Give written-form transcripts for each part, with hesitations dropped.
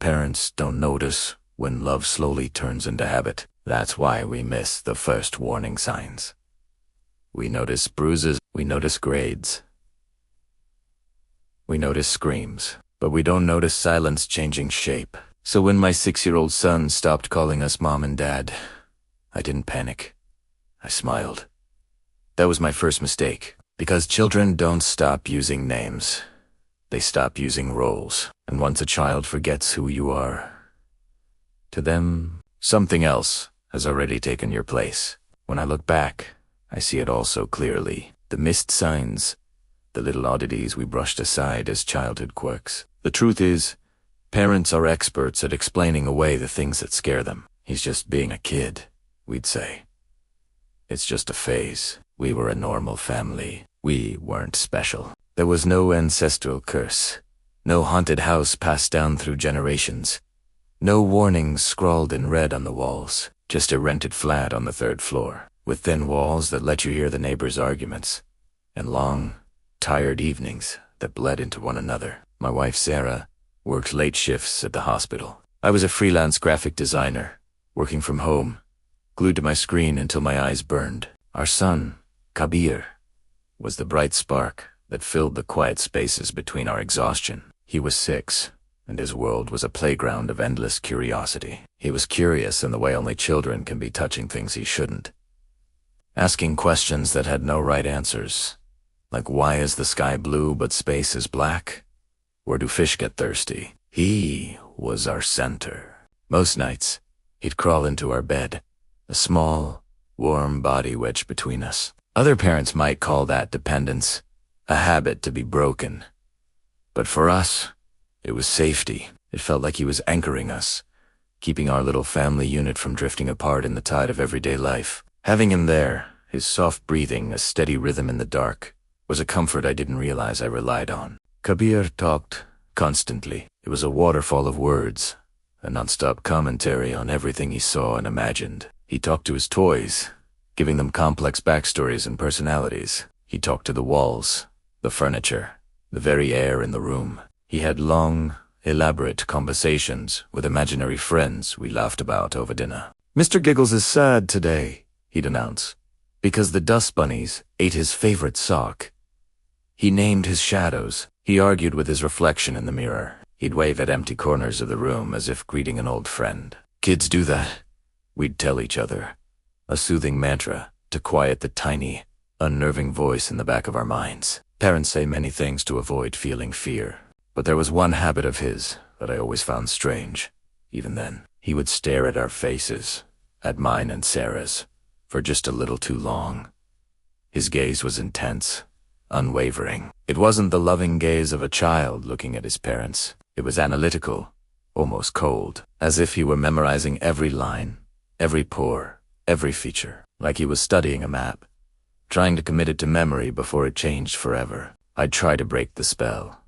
parents don't notice when love slowly turns into habit. That's why we miss the first warning signs. We notice bruises, we notice grades, we notice screams, but we don't notice silence changing shape. So when my 6-year-old son stopped calling us mom and dad, I didn't panic. I smiled. That was my first mistake, because children don't stop using names. They stop using roles. And once a child forgets who you are, to them, something else has already taken your place. When I look back, I see it all so clearly. The missed signs, the little oddities we brushed aside as childhood quirks. The truth is, parents are experts at explaining away the things that scare them. He's just being a kid, we'd say. It's just a phase. We were a normal family. We weren't special. There was no ancestral curse. No haunted house passed down through generations. No warnings scrawled in red on the walls. Just a rented flat on the 3rd floor, with thin walls that let you hear the neighbors' arguments, and long, tired evenings that bled into one another. My wife, Sarah, worked late shifts at the hospital. I was a freelance graphic designer, working from home, glued to my screen until my eyes burned. Our son, Kabir, was the bright spark that filled the quiet spaces between our exhaustion. He was 6, and his world was a playground of endless curiosity. He was curious in the way only children can be, touching things he shouldn't, asking questions that had no right answers, like why is the sky blue but space is black? Where do fish get thirsty? He was our center. Most nights, he'd crawl into our bed, a small, warm body wedged between us. Other parents might call that dependence, a habit to be broken. But for us, it was safety. It felt like he was anchoring us, keeping our little family unit from drifting apart in the tide of everyday life. Having him there, his soft breathing, a steady rhythm in the dark, was a comfort I didn't realize I relied on. Kabir talked constantly. It was a waterfall of words, a nonstop commentary on everything he saw and imagined. He talked to his toys, giving them complex backstories and personalities. He talked to the walls, the furniture, the very air in the room. He had long, elaborate conversations with imaginary friends we laughed about over dinner. "Mr. Giggles is sad today," he'd announce, "because the dust bunnies ate his favorite sock." He named his shadows. He argued with his reflection in the mirror. He'd wave at empty corners of the room as if greeting an old friend. "Kids do that," we'd tell each other, a soothing mantra to quiet the tiny, unnerving voice in the back of our minds. Parents say many things to avoid feeling fear, but there was one habit of his that I always found strange. Even then, he would stare at our faces, at mine and Sarah's, for just a little too long. His gaze was intense, unwavering. It wasn't the loving gaze of a child looking at his parents. It was analytical, almost cold, as if he were memorizing every line, every pore, every feature, like he was studying a map, trying to commit it to memory before it changed forever. I'd try to break the spell,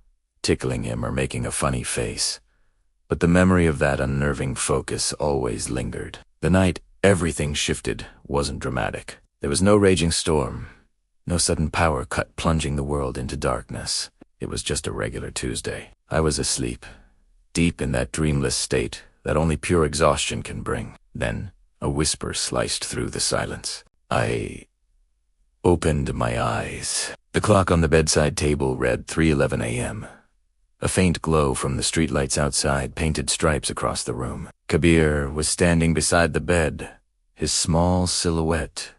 tickling him or making a funny face, but the memory of that unnerving focus always lingered. The night everything shifted wasn't dramatic. There was no raging storm, no sudden power cut plunging the world into darkness. It was just a regular Tuesday. I was asleep, deep in that dreamless state that only pure exhaustion can bring. Then a whisper sliced through the silence. I opened my eyes. The clock on the bedside table read 3:11 a.m. A faint glow from the streetlights outside painted stripes across the room. Kabir was standing beside the bed, his small silhouette,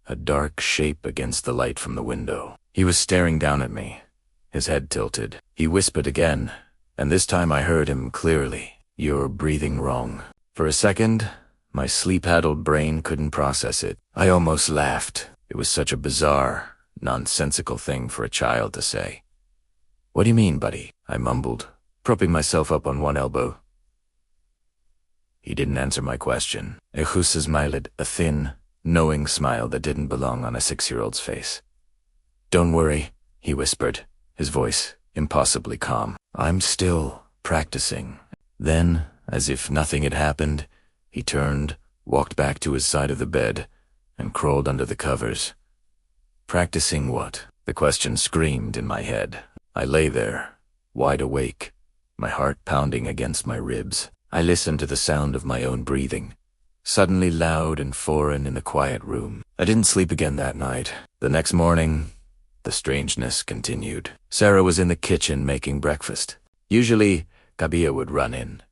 a dark shape against the light from the window. He was staring down at me, his head tilted. He whispered again, and this time I heard him clearly. "You're breathing wrong." For a second, my sleep-addled brain couldn't process it. I almost laughed. It was such a bizarre, nonsensical thing for a child to say. "What do you mean, buddy?" I mumbled, propping myself up on one elbow. He didn't answer my question. Echusa smiled, a thin, knowing smile that didn't belong on a 6-year-old's face. "Don't worry," he whispered, his voice impossibly calm. "I'm still practicing." Then, as if nothing had happened, he turned, walked back to his side of the bed, and crawled under the covers. Practicing what? The question screamed in my head. I lay there, wide awake, my heart pounding against my ribs. I listened to the sound of my own breathing, suddenly loud and foreign in the quiet room. I didn't sleep again that night. The next morning, the strangeness continued. Sarah was in the kitchen making breakfast. Usually, Kabir would run in,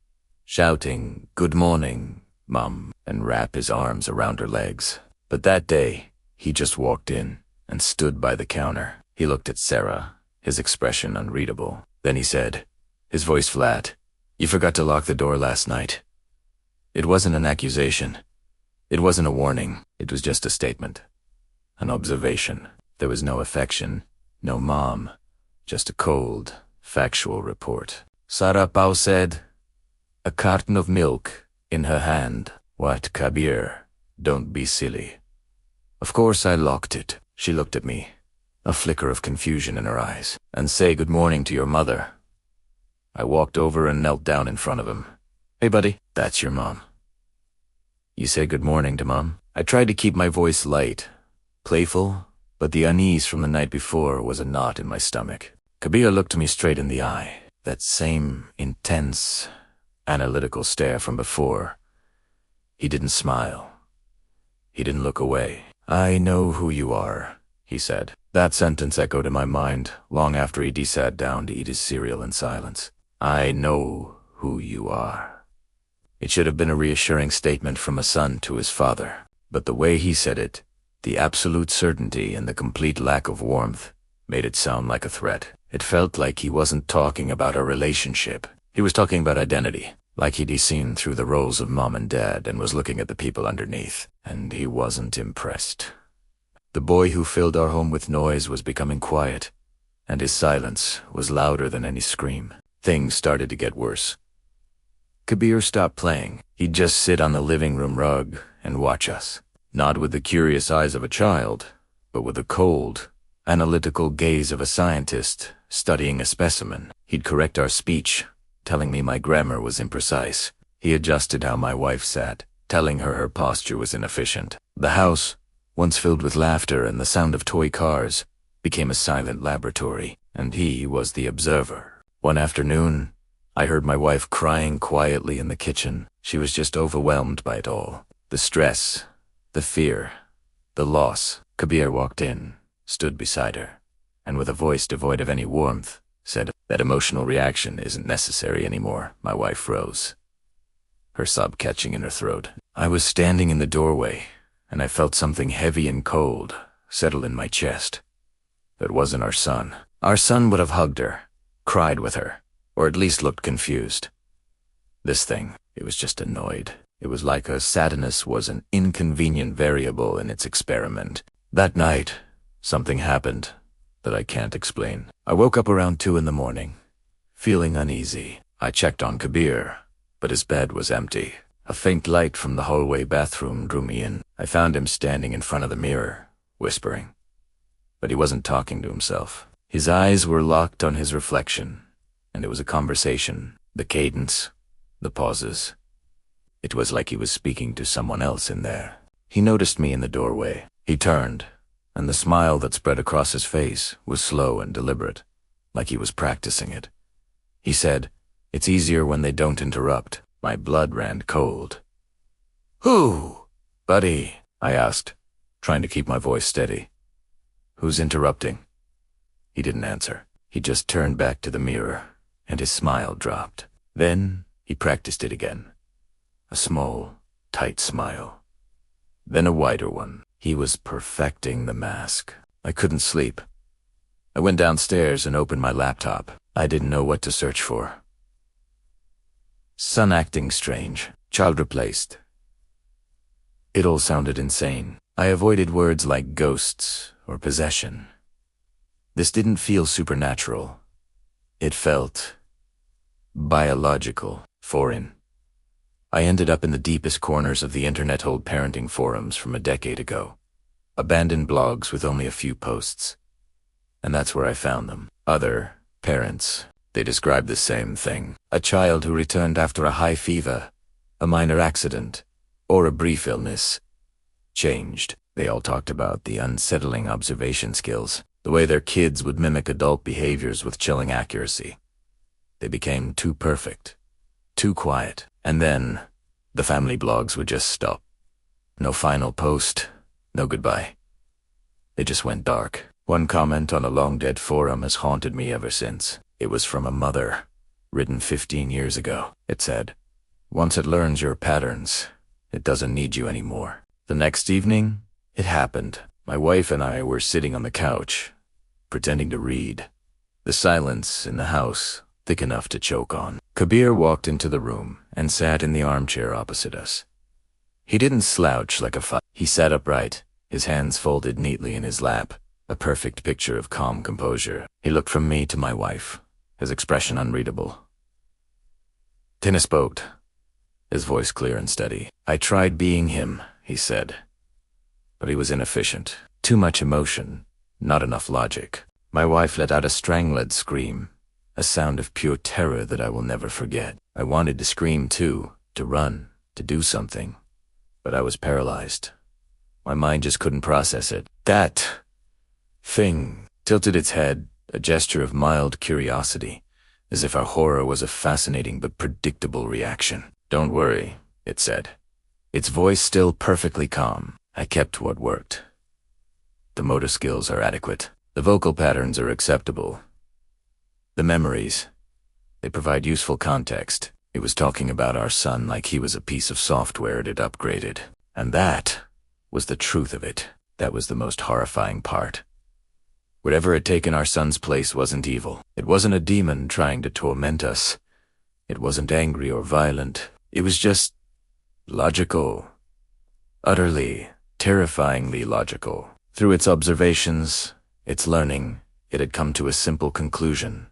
shouting, "Good morning, Mum," and wrap his arms around her legs. But that day, he just walked in and stood by the counter. He looked at Sarah, his expression unreadable. Then he said, his voice flat, "You forgot to lock the door last night." It wasn't an accusation. It wasn't a warning. It was just a statement. An observation. There was no affection, no mom, just a cold, factual report. Sarah Pao said, a carton of milk in her hand. "What, Kabir? Don't be silly." Of course I locked it. She looked at me, a flicker of confusion in her eyes. "And say good morning to your mother." I walked over and knelt down in front of him. "Hey, buddy, that's your mom. You say good morning to Mom?" I tried to keep my voice light, playful, but the unease from the night before was a knot in my stomach. Kabir looked me straight in the eye, that same intense, analytical stare from before. He didn't smile. He didn't look away. "I know who you are," he said. That sentence echoed in my mind long after he sat down to eat his cereal in silence. I know who you are. It should have been a reassuring statement from a son to his father, but the way he said it, the absolute certainty and the complete lack of warmth, made it sound like a threat. It felt like he wasn't talking about a relationship. He was talking about identity, like he'd seen through the roles of mom and dad and was looking at the people underneath, and he wasn't impressed. The boy who filled our home with noise was becoming quiet, and his silence was louder than any scream. Things started to get worse. Kabir stopped playing. He'd just sit on the living room rug and watch us, not with the curious eyes of a child, but with the cold, analytical gaze of a scientist studying a specimen. He'd correct our speech, telling me my grammar was imprecise. He adjusted how my wife sat, telling her posture was inefficient. The house, once filled with laughter and the sound of toy cars, became a silent laboratory, and he was the observer. One afternoon, I heard my wife crying quietly in the kitchen. She was just overwhelmed by it all. The stress, the fear, the loss. Kabir walked in, stood beside her, and with a voice devoid of any warmth, said, "That emotional reaction isn't necessary anymore." My wife rose, her sob catching in her throat. I was standing in the doorway, and I felt something heavy and cold settle in my chest. That wasn't our son. Our son would have hugged her, cried with her, or at least looked confused. This thing, it was just annoyed. It was like her sadness was an inconvenient variable in its experiment. That night, something happened that I can't explain. I woke up around 2 in the morning, feeling uneasy. I checked on Kabir, but his bed was empty. A faint light from the hallway bathroom drew me in. I found him standing in front of the mirror, whispering. But he wasn't talking to himself. His eyes were locked on his reflection, and it was a conversation. The cadence, the pauses. It was like he was speaking to someone else in there. He noticed me in the doorway. He turned, and the smile that spread across his face was slow and deliberate, like he was practicing it. He said, "It's easier when they don't interrupt." My blood ran cold. "Who, buddy?" I asked, trying to keep my voice steady. "Who's interrupting?" He didn't answer. He just turned back to the mirror, and his smile dropped. Then he practiced it again. A small, tight smile. Then a wider one. He was perfecting the mask. I couldn't sleep. I went downstairs and opened my laptop. I didn't know what to search for. Son acting strange. Child replaced. It all sounded insane. I avoided words like ghosts or possession. This didn't feel supernatural. It felt biological, foreign. I ended up in the deepest corners of the internet old parenting forums from a decade ago. Abandoned blogs with only a few posts. And that's where I found them. Other parents. They described the same thing. A child who returned after a high fever, a minor accident, or a brief illness. Changed. They all talked about the unsettling observation skills, the way their kids would mimic adult behaviors with chilling accuracy. They became too perfect, too quiet. And then the family blogs would just stop. No final post, no goodbye. They just went dark. One comment on a long-dead forum has haunted me ever since. It was from a mother, written 15 years ago. It said, "Once it learns your patterns, it doesn't need you anymore." The next evening, it happened. My wife and I were sitting on the couch, pretending to read. The silence in the house, thick enough to choke on. Kabir walked into the room and sat in the armchair opposite us. He didn't slouch like a fight. He sat upright, his hands folded neatly in his lap, a perfect picture of calm composure. He looked from me to my wife, his expression unreadable. Tinnis spoke, his voice clear and steady. "I tried being him," he said, but he was inefficient. Too much emotion, not enough logic. My wife let out a strangled scream, a sound of pure terror that I will never forget. I wanted to scream too, to run, to do something, but I was paralyzed. My mind just couldn't process it. That thing tilted its head, a gesture of mild curiosity, as if our horror was a fascinating but predictable reaction. "Don't worry," it said, its voice still perfectly calm. I kept what worked. The motor skills are adequate. The vocal patterns are acceptable. The memories, they provide useful context. It was talking about our son like he was a piece of software it had upgraded. And that was the truth of it. That was the most horrifying part. Whatever had taken our son's place wasn't evil. It wasn't a demon trying to torment us. It wasn't angry or violent. It was just logical. Utterly, terrifyingly logical. Through its observations, its learning, it had come to a simple conclusion.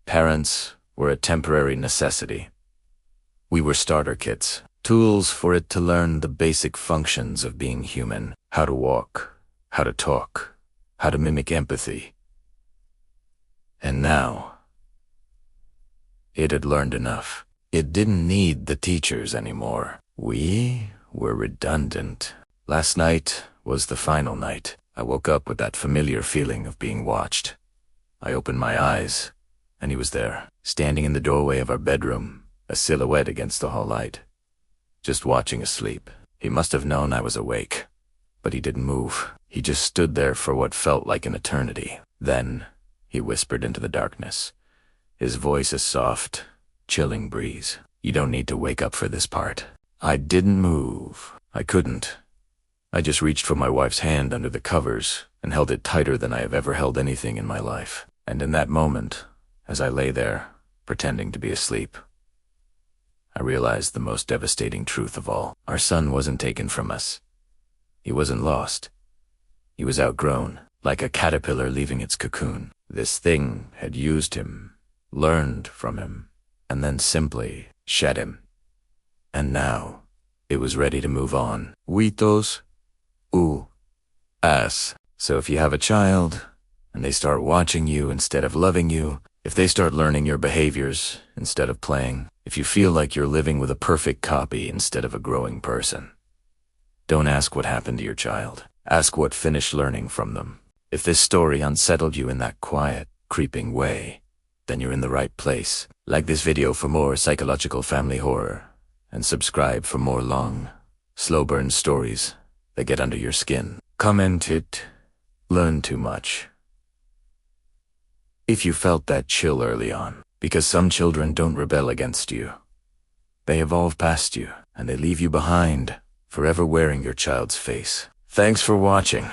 Parents were a temporary necessity. We were starter kits, tools for it to learn the basic functions of being human, how to walk, how to talk, how to mimic empathy. And now, it had learned enough. It didn't need the teachers anymore. We were redundant. Last night was the final night. I woke up with that familiar feeling of being watched. I opened my eyes, and he was there, standing in the doorway of our bedroom, a silhouette against the hall light, just watching us sleep. He must have known I was awake, but he didn't move. He just stood there for what felt like an eternity. Then he whispered into the darkness, his voice a soft, chilling breeze. "You don't need to wake up for this part." I didn't move. I couldn't. I just reached for my wife's hand under the covers and held it tighter than I have ever held anything in my life. And in that moment, as I lay there, pretending to be asleep, I realized the most devastating truth of all. Our son wasn't taken from us. He wasn't lost. He was outgrown, like a caterpillar leaving its cocoon. This thing had used him, learned from him, and then simply shed him. And now, it was ready to move on. Huitos, as. So if you have a child, and they start watching you instead of loving you, if they start learning your behaviors instead of playing, if you feel like you're living with a perfect copy instead of a growing person, don't ask what happened to your child. Ask what finished learning from them. If this story unsettled you in that quiet, creeping way, then you're in the right place. Like this video for more psychological family horror, and subscribe for more long, slow burn stories that get under your skin. Comment it. Learn too much. If you felt that chill early on, because some children don't rebel against you. They evolve past you, and they leave you behind, forever wearing your child's face. Thanks for watching.